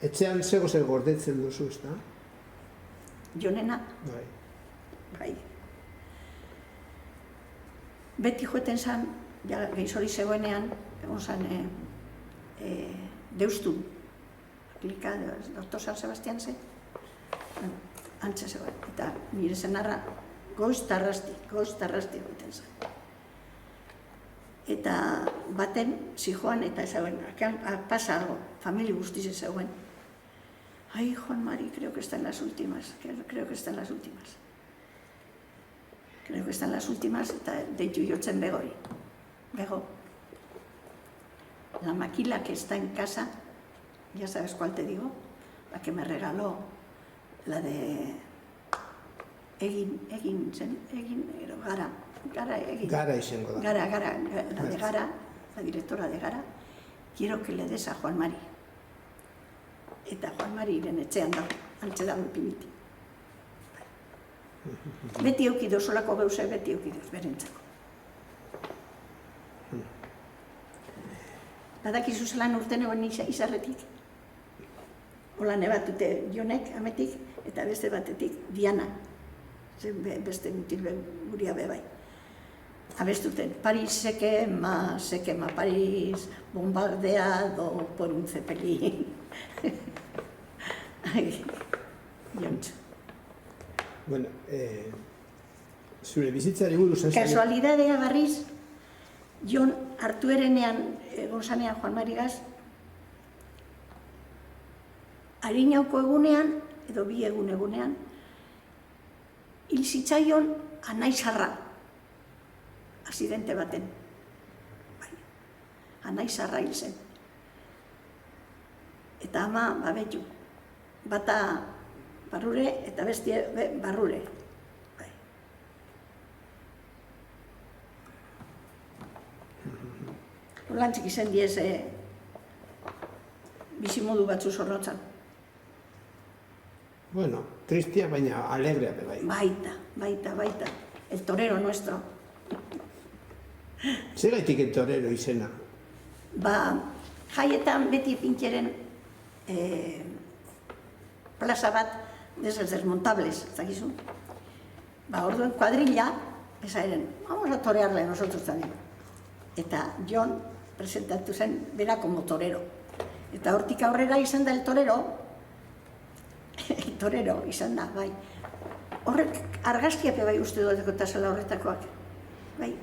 Etxean zego zer gordetzen duzu, ez da? Jonena, Bai. bai. Beti joeten zan, gehiz zegoenean, egon zan Deustun, klika, Dr. San Sebastian ze, antxe zegoen, eta nire zenarra goiztarrasti joeten zan. Eta baten zijoan eta zegoen, pasago, familia guztiz zegoen. Ai, Juan Mari, creo que está en las últimas, creo que está en las últimas. Creo que está en las últimas, eta deitu jotzen begori. Bego. La maquila que está en casa, ya sabes cuál te digo, la que me regaló, la de Egin, Gara izango da. Gara, la de Gara, la directora de Gara, quiero que le des a Juan Mari. Eta Juan Mariren etxean da, antxe dago ipiniti. Beti eukidoz, solako beuse beti eukidoz, berentzako. Badakizu zelan urten egon izarretik. Hola nebatute Jonek, ametik, eta beste batetik Diana. Beste mutil guria bebai. Abestuten, Paris se quema, París bombardeado por un zeppelin. Jontxo. Bueno, zure bizitzari buruz esan... Kasualidadea barriz, Jon hartu erenean, egon zanean Juan Marigaz, harinauko egunean, edo bi egunean, hil zitzaion Anaizarra, aksidente baten. Anaizarra hil zen. Eta ama, babetu, bata barrure eta bestie barrure. Horlantzik izen diez bizimodu batzu zorrotzan. Bueno, tristia, baina alegrea bai. Baita. El torero nuestro. Zegaitik el torero izena? Jaietan beti pintxeren plaza bat desde desmontables, zakizu. Orduen kuadrilla, esa eren, vamos a torearle nosotros también. Eta Jon presentatu zen bera como torero. Eta hortik aurrera izan da el torero izan da, bai. Horrek argazkiape bai uste dut eta zela horretakoak. Bai,